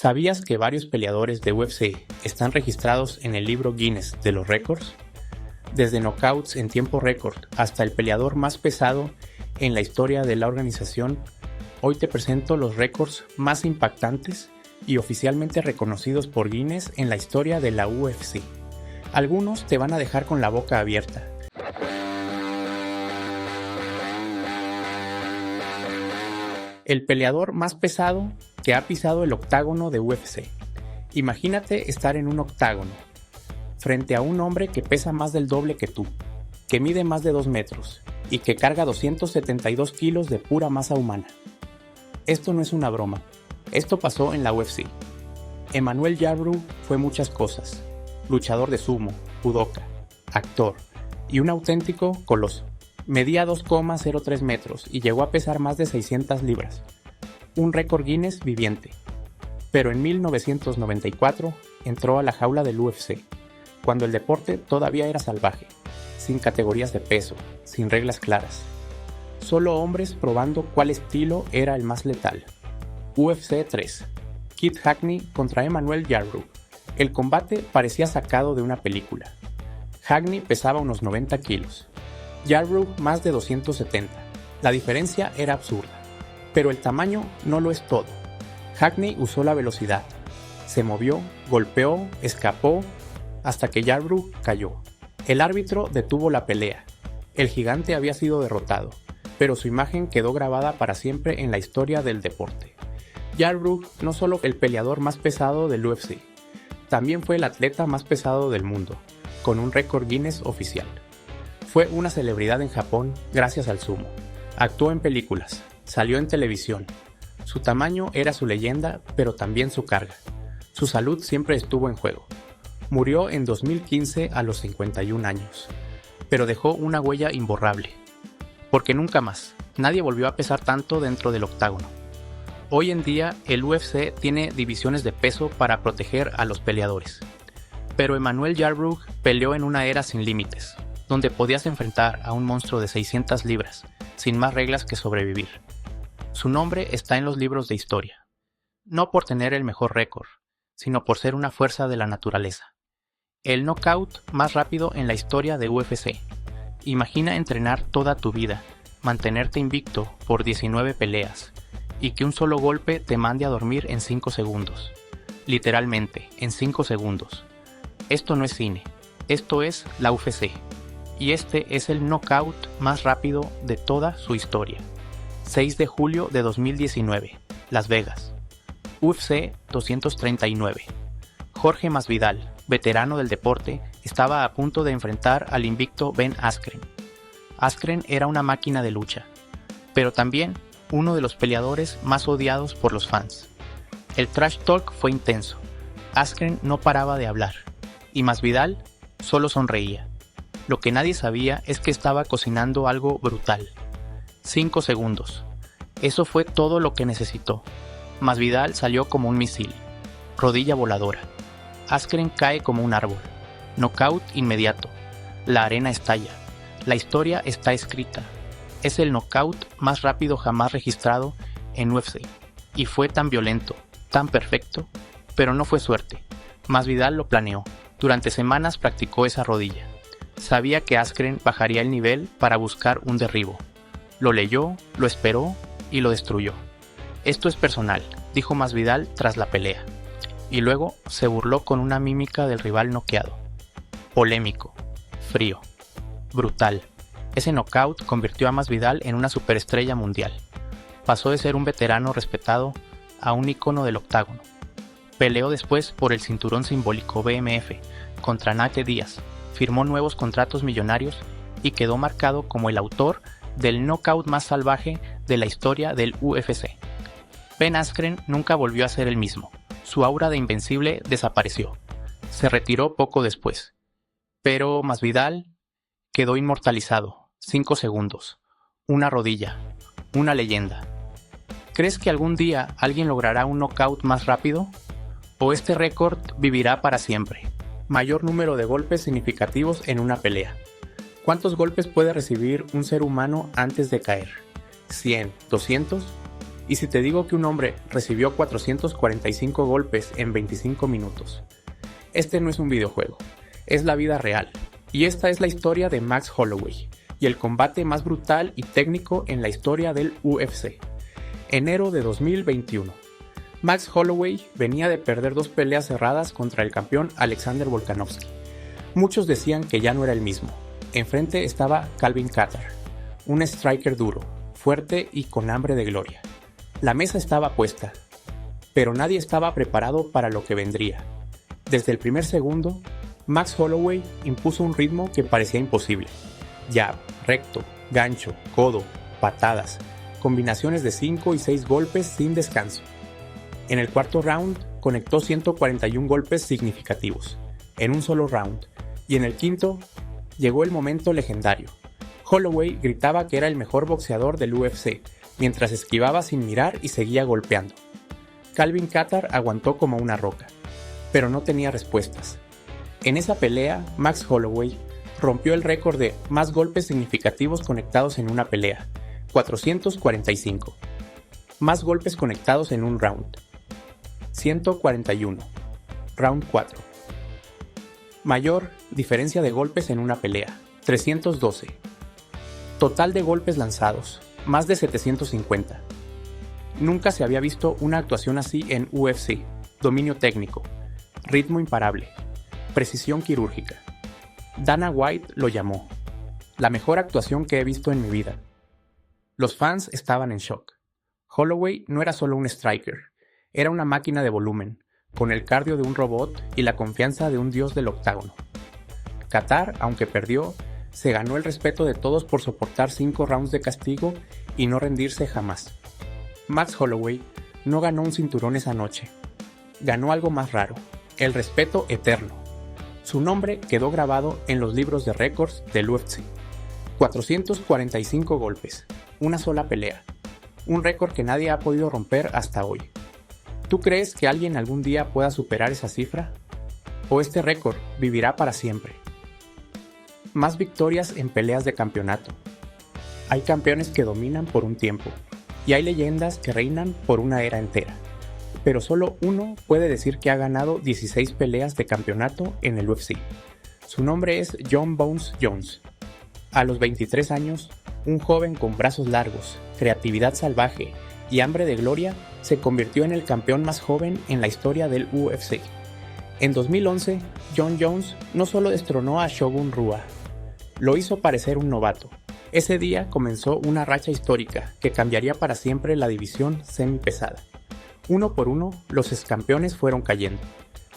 ¿Sabías que varios peleadores de UFC están registrados en el libro Guinness de los récords? Desde knockouts en tiempo récord hasta el peleador más pesado en la historia de la organización, hoy te presento los récords más impactantes y oficialmente reconocidos por Guinness en la historia de la UFC. Algunos te van a dejar con la boca abierta. El peleador más pesado que ha pisado el octágono de UFC. Imagínate estar en un octágono, frente a un hombre que pesa más del doble que tú, que mide más de 2 metros y que carga 272 kilos de pura masa humana. Esto no es una broma, esto pasó en la UFC. Emmanuel Yarbrough fue muchas cosas: luchador de sumo, judoka, actor y un auténtico coloso. Medía 2,03 metros y llegó a pesar más de 600 libras, un récord Guinness viviente. Pero en 1994 entró a la jaula del UFC, cuando el deporte todavía era salvaje, sin categorías de peso, sin reglas claras. Solo hombres probando cuál estilo era el más letal. UFC 3. Keith Hackney contra Emmanuel Yarbrough. El combate parecía sacado de una película. Hackney pesaba unos 90 kilos. Yarbrough más de 270. La diferencia era absurda. Pero el tamaño no lo es todo. Hackney usó la velocidad. Se movió, golpeó, escapó, hasta que Yarbrough cayó. El árbitro detuvo la pelea. El gigante había sido derrotado, pero su imagen quedó grabada para siempre en la historia del deporte. Yarbrough no solo el peleador más pesado del UFC, también fue el atleta más pesado del mundo, con un récord Guinness oficial. Fue una celebridad en Japón gracias al sumo. Actuó en películas, salió en televisión. Su tamaño era su leyenda, pero también su carga. Su salud siempre estuvo en juego. Murió en 2015 a los 51 años, pero dejó una huella imborrable. Porque nunca más, nadie volvió a pesar tanto dentro del octágono. Hoy en día, el UFC tiene divisiones de peso para proteger a los peleadores. Pero Emmanuel Yarbrough peleó en una era sin límites, donde podías enfrentar a un monstruo de 600 libras, sin más reglas que sobrevivir. Su nombre está en los libros de historia, no por tener el mejor récord, sino por ser una fuerza de la naturaleza. El knockout más rápido en la historia de UFC. Imagina entrenar toda tu vida, mantenerte invicto por 19 peleas, y que un solo golpe te mande a dormir en 5 segundos. Literalmente, en 5 segundos. Esto no es cine, esto es la UFC. Y este es el knockout más rápido de toda su historia. 6 de julio de 2019, Las Vegas. UFC 239. Jorge Masvidal, veterano del deporte, estaba a punto de enfrentar al invicto Ben Askren. Askren era una máquina de lucha, pero también uno de los peleadores más odiados por los fans. El trash talk fue intenso. Askren no paraba de hablar, y Masvidal solo sonreía. Lo que nadie sabía es que estaba cocinando algo brutal. 5 segundos. Eso fue todo lo que necesitó. Masvidal salió como un misil. Rodilla voladora. Askren cae como un árbol. Knockout inmediato. La arena estalla. La historia está escrita. Es el knockout más rápido jamás registrado en UFC. Y fue tan violento, tan perfecto, pero no fue suerte. Masvidal lo planeó. Durante semanas practicó esa rodilla. Sabía que Askren bajaría el nivel para buscar un derribo. Lo leyó, lo esperó y lo destruyó. Esto es personal, dijo Masvidal tras la pelea. Y luego se burló con una mímica del rival noqueado. Polémico, frío, brutal. Ese knockout convirtió a Masvidal en una superestrella mundial. Pasó de ser un veterano respetado a un ícono del octágono. Peleó después por el cinturón simbólico BMF contra Nate Diaz. Firmó nuevos contratos millonarios y quedó marcado como el autor del knockout más salvaje de la historia del UFC. Ben Askren nunca volvió a ser el mismo. Su aura de invencible desapareció. Se retiró poco después. Pero Masvidal quedó inmortalizado. 5 segundos. Una rodilla. Una leyenda. ¿Crees que algún día alguien logrará un knockout más rápido? ¿O este récord vivirá para siempre? Mayor número de golpes significativos en una pelea. ¿Cuántos golpes puede recibir un ser humano antes de caer? ¿100? ¿200? ¿Y si te digo que un hombre recibió 445 golpes en 25 minutos? Este no es un videojuego, es la vida real. Y esta es la historia de Max Holloway y el combate más brutal y técnico en la historia del UFC. Enero de 2021. Max Holloway venía de perder 2 peleas cerradas contra el campeón Alexander Volkanovski. Muchos decían que ya no era el mismo. Enfrente estaba Calvin Kattar, un striker duro, fuerte y con hambre de gloria. La mesa estaba puesta, pero nadie estaba preparado para lo que vendría. Desde el primer segundo, Max Holloway impuso un ritmo que parecía imposible. Jab, recto, gancho, codo, patadas, combinaciones de 5 y 6 golpes sin descanso. En el cuarto round conectó 141 golpes significativos, en un solo round, y en el quinto llegó el momento legendario. Holloway gritaba que era el mejor boxeador del UFC, mientras esquivaba sin mirar y seguía golpeando. Calvin Kattar aguantó como una roca, pero no tenía respuestas. En esa pelea, Max Holloway rompió el récord de más golpes significativos conectados en una pelea, 445. Más golpes conectados en un round, 141. Round 4. Mayor diferencia de golpes en una pelea, 312. Total de golpes lanzados, más de 750. Nunca se había visto una actuación así en UFC. Dominio técnico, ritmo imparable, precisión quirúrgica. Dana White lo llamó la mejor actuación que he visto en mi vida. Los fans estaban en shock. Holloway no era solo un striker, era una máquina de volumen, con el cardio de un robot y la confianza de un dios del octágono. Kattar, aunque perdió, se ganó el respeto de todos por soportar 5 rounds de castigo y no rendirse jamás. Max Holloway no ganó un cinturón esa noche. Ganó algo más raro, el respeto eterno. Su nombre quedó grabado en los libros de récords del UFC. 445 golpes, una sola pelea. Un récord que nadie ha podido romper hasta hoy. ¿Tú crees que alguien algún día pueda superar esa cifra? ¿O este récord vivirá para siempre? Más victorias en peleas de campeonato. Hay campeones que dominan por un tiempo, y hay leyendas que reinan por una era entera. Pero solo uno puede decir que ha ganado 16 peleas de campeonato en el UFC. Su nombre es Jon Bones Jones. A los 23 años, un joven con brazos largos, creatividad salvaje y hambre de gloria se convirtió en el campeón más joven en la historia del UFC. En 2011, Jon Jones no solo destronó a Shogun Rua, lo hizo parecer un novato. Ese día comenzó una racha histórica que cambiaría para siempre la división semipesada. Uno por uno, los excampeones fueron cayendo.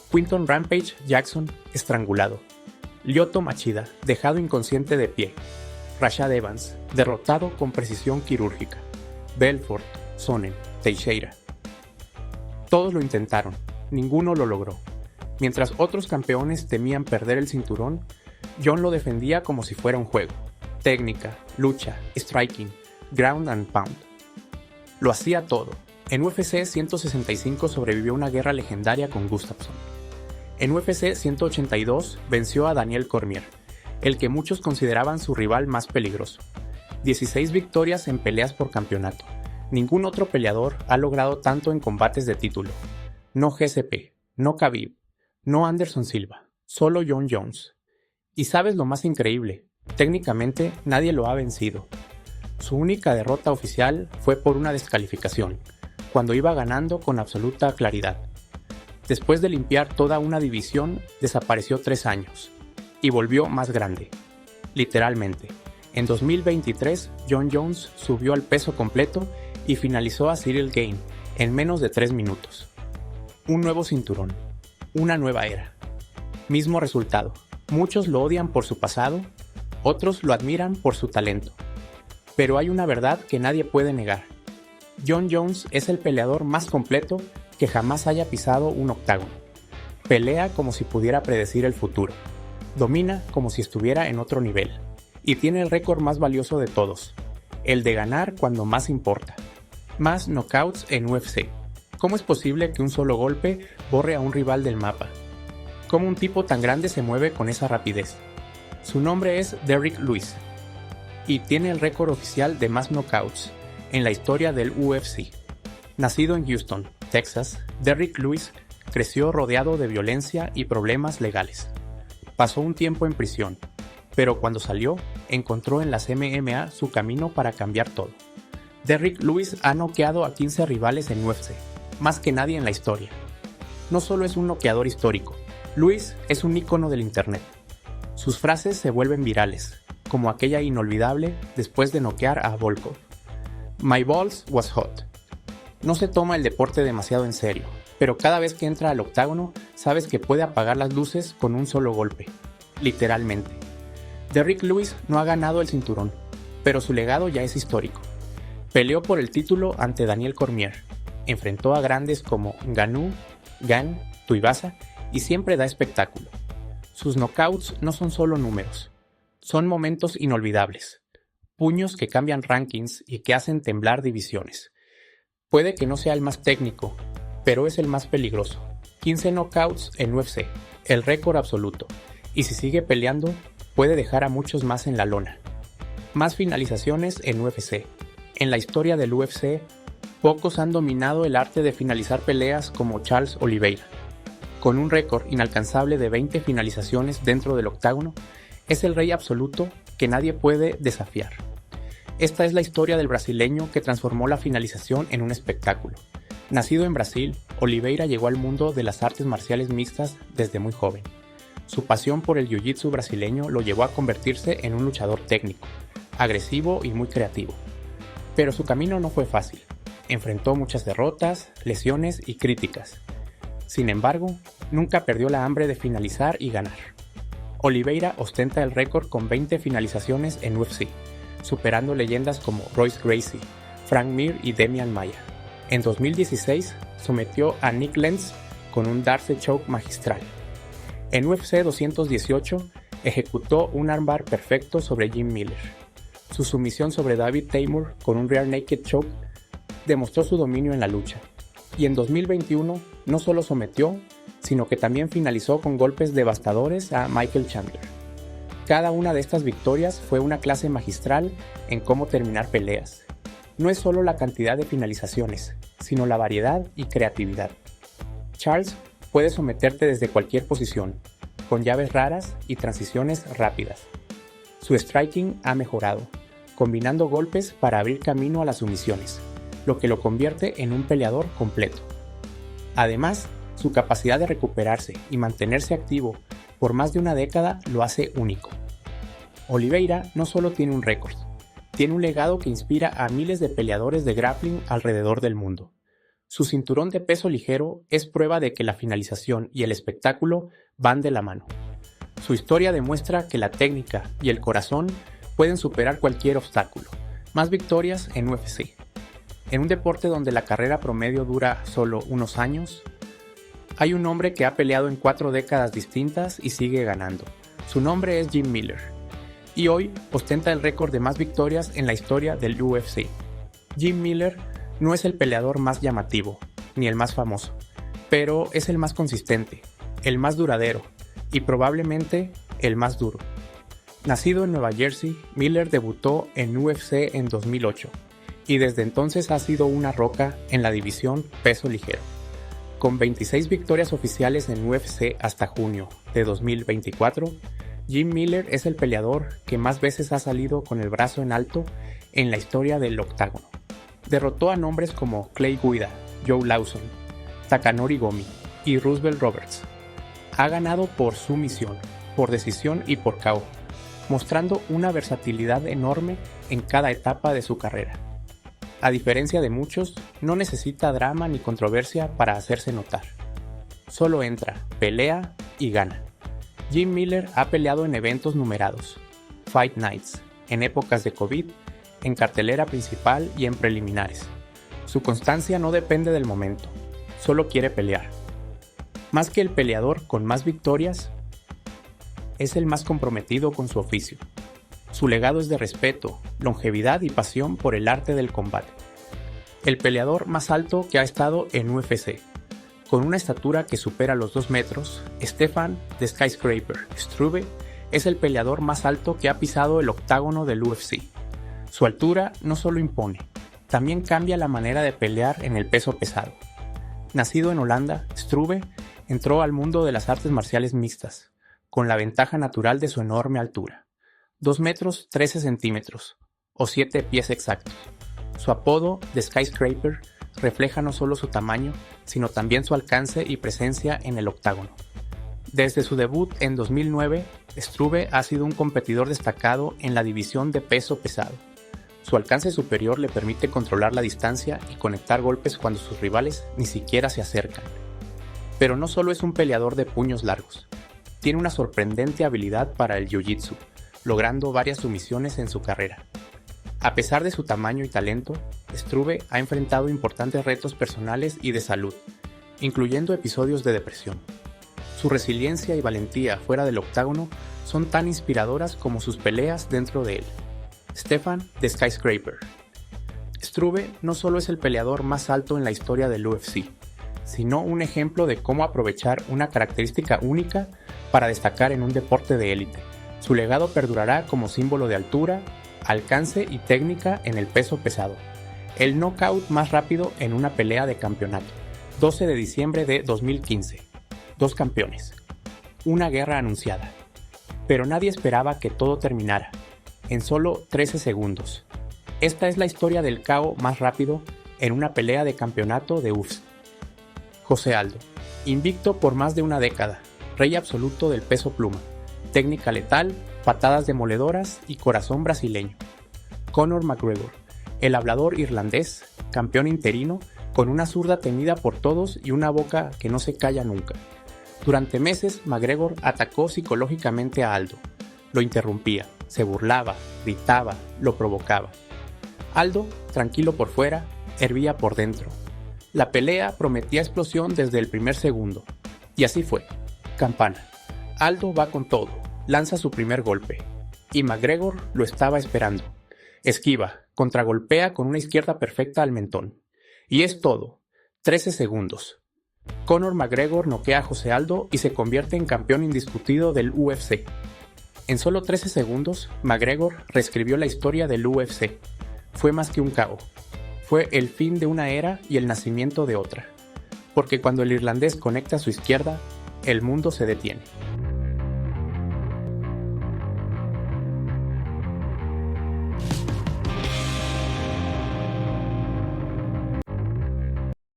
Quinton Rampage Jackson, estrangulado. Lyoto Machida, dejado inconsciente de pie. Rashad Evans, derrotado con precisión quirúrgica. Belfort, Sonnen, Teixeira. Todos lo intentaron, ninguno lo logró. Mientras otros campeones temían perder el cinturón, Jon lo defendía como si fuera un juego. Técnica, lucha, striking, ground and pound. Lo hacía todo. En UFC 165 sobrevivió una guerra legendaria con Gustafsson. En UFC 182 venció a Daniel Cormier, el que muchos consideraban su rival más peligroso. 16 victorias en peleas por campeonato. Ningún otro peleador ha logrado tanto en combates de título. No GSP, no Khabib, no Anderson Silva, solo Jon Jones. Y sabes lo más increíble, técnicamente nadie lo ha vencido. Su única derrota oficial fue por una descalificación, cuando iba ganando con absoluta claridad. Después de limpiar toda una división, desapareció 3 años, y volvió más grande. Literalmente. En 2023, Jon Jones subió al peso completo y finalizó a Ciryl Gane en menos de 3 minutos. Un nuevo cinturón, una nueva era. Mismo resultado. Muchos lo odian por su pasado, otros lo admiran por su talento. Pero hay una verdad que nadie puede negar. Jon Jones es el peleador más completo que jamás haya pisado un octágono. Pelea como si pudiera predecir el futuro. Domina como si estuviera en otro nivel. Y tiene el récord más valioso de todos, el de ganar cuando más importa. Más knockouts en UFC. ¿Cómo es posible que un solo golpe borre a un rival del mapa? ¿Cómo un tipo tan grande se mueve con esa rapidez? Su nombre es Derrick Lewis y tiene el récord oficial de más knockouts en la historia del UFC. Nacido en Houston, Texas, Derrick Lewis creció rodeado de violencia y problemas legales. Pasó un tiempo en prisión, pero cuando salió, encontró en las MMA su camino para cambiar todo. Derrick Lewis ha noqueado a 15 rivales en UFC, más que nadie en la historia. No solo es un noqueador histórico, Lewis es un ícono del internet. Sus frases se vuelven virales, como aquella inolvidable después de noquear a Volkov. My balls was hot. No se toma el deporte demasiado en serio, pero cada vez que entra al octágono sabes que puede apagar las luces con un solo golpe, literalmente. Derrick Lewis no ha ganado el cinturón, pero su legado ya es histórico. Peleó por el título ante Daniel Cormier, enfrentó a grandes como Ngannou, Gane, Tuivasa y siempre da espectáculo. Sus knockouts no son solo números, son momentos inolvidables, puños que cambian rankings y que hacen temblar divisiones. Puede que no sea el más técnico, pero es el más peligroso. 15 knockouts en UFC, el récord absoluto, y si sigue peleando, puede dejar a muchos más en la lona. Más finalizaciones en UFC. En la historia del UFC, pocos han dominado el arte de finalizar peleas como Charles Oliveira. Con un récord inalcanzable de 20 finalizaciones dentro del octágono, es el rey absoluto que nadie puede desafiar. Esta es la historia del brasileño que transformó la finalización en un espectáculo. Nacido en Brasil, Oliveira llegó al mundo de las artes marciales mixtas desde muy joven. Su pasión por el jiu-jitsu brasileño lo llevó a convertirse en un luchador técnico, agresivo y muy creativo. Pero su camino no fue fácil. Enfrentó muchas derrotas, lesiones y críticas. Sin embargo, nunca perdió la hambre de finalizar y ganar. Oliveira ostenta el récord con 20 finalizaciones en UFC, superando leyendas como Royce Gracie, Frank Mir y Demian Maia. En 2016, sometió a Nick Lenz con un Darce Choke magistral. En UFC 218, ejecutó un armbar perfecto sobre Jim Miller. Su sumisión sobre David Teymur con un Rear Naked Choke demostró su dominio en la lucha. Y en 2021, no solo sometió, sino que también finalizó con golpes devastadores a Michael Chandler. Cada una de estas victorias fue una clase magistral en cómo terminar peleas. No es solo la cantidad de finalizaciones, sino la variedad y creatividad. Charles puede someterte desde cualquier posición, con llaves raras y transiciones rápidas. Su striking ha mejorado, combinando golpes para abrir camino a las sumisiones, lo que lo convierte en un peleador completo. Además, su capacidad de recuperarse y mantenerse activo por más de una década lo hace único. Oliveira no solo tiene un récord, tiene un legado que inspira a miles de peleadores de grappling alrededor del mundo. Su cinturón de peso ligero es prueba de que la finalización y el espectáculo van de la mano. Su historia demuestra que la técnica y el corazón pueden superar cualquier obstáculo. Más victorias en UFC. En un deporte donde la carrera promedio dura solo unos años, hay un hombre que ha peleado en 4 décadas distintas y sigue ganando. Su nombre es Jim Miller, y hoy ostenta el récord de más victorias en la historia del UFC. Jim Miller no es el peleador más llamativo, ni el más famoso, pero es el más consistente, el más duradero, y probablemente el más duro. Nacido en Nueva Jersey, Miller debutó en UFC en 2008, y desde entonces ha sido una roca en la división peso ligero. Con 26 victorias oficiales en UFC hasta junio de 2024, Jim Miller es el peleador que más veces ha salido con el brazo en alto en la historia del octágono. Derrotó a nombres como Clay Guida, Joe Lawson, Takanori Gomi y Roosevelt Roberts. Ha ganado por sumisión, por decisión y por KO, mostrando una versatilidad enorme en cada etapa de su carrera. A diferencia de muchos, no necesita drama ni controversia para hacerse notar. Solo entra, pelea y gana. Jim Miller ha peleado en eventos numerados, Fight Nights, en épocas de COVID, en cartelera principal y en preliminares. Su constancia no depende del momento, solo quiere pelear. Más que el peleador con más victorias, es el más comprometido con su oficio. Su legado es de respeto, longevidad y pasión por el arte del combate. El peleador más alto que ha estado en UFC. Con una estatura que supera los 2 metros, Stefan The Skyscraper Struve es el peleador más alto que ha pisado el octágono del UFC. Su altura no solo impone, también cambia la manera de pelear en el peso pesado. Nacido en Holanda, Struve entró al mundo de las artes marciales mixtas, con la ventaja natural de su enorme altura, 2 metros 13 centímetros, o 7 pies exactos. Su apodo de Skyscraper refleja no solo su tamaño, sino también su alcance y presencia en el octágono. Desde su debut en 2009, Struve ha sido un competidor destacado en la división de peso pesado. Su alcance superior le permite controlar la distancia y conectar golpes cuando sus rivales ni siquiera se acercan. Pero no solo es un peleador de puños largos, tiene una sorprendente habilidad para el jiu-jitsu, logrando varias sumisiones en su carrera. A pesar de su tamaño y talento, Struve ha enfrentado importantes retos personales y de salud, incluyendo episodios de depresión. Su resiliencia y valentía fuera del octágono son tan inspiradoras como sus peleas dentro de él. Stefan the Skyscraper. Struve no solo es el peleador más alto en la historia del UFC, sino un ejemplo de cómo aprovechar una característica única para destacar en un deporte de élite. Su legado perdurará como símbolo de altura, alcance y técnica en el peso pesado. El knockout más rápido en una pelea de campeonato. 12 de diciembre de 2015. 2 campeones. Una guerra anunciada. Pero nadie esperaba que todo terminara en solo 13 segundos. Esta es la historia del KO más rápido en una pelea de campeonato de UFC. José Aldo, invicto por más de una década, rey absoluto del peso pluma, técnica letal, patadas demoledoras y corazón brasileño. Conor McGregor, el hablador irlandés, campeón interino, con una zurda temida por todos y una boca que no se calla nunca. Durante meses, McGregor atacó psicológicamente a Aldo. Lo interrumpía, se burlaba, gritaba, lo provocaba. Aldo, tranquilo por fuera, hervía por dentro. La pelea prometía explosión desde el primer segundo. Y así fue. Campana. Aldo va con todo, lanza su primer golpe. Y McGregor lo estaba esperando. Esquiva, contragolpea con una izquierda perfecta al mentón. Y es todo. 13 segundos. Conor McGregor noquea a José Aldo y se convierte en campeón indiscutido del UFC. En solo 13 segundos, McGregor reescribió la historia del UFC. Fue más que un KO. Fue el fin de una era y el nacimiento de otra. Porque cuando el irlandés conecta a su izquierda, el mundo se detiene.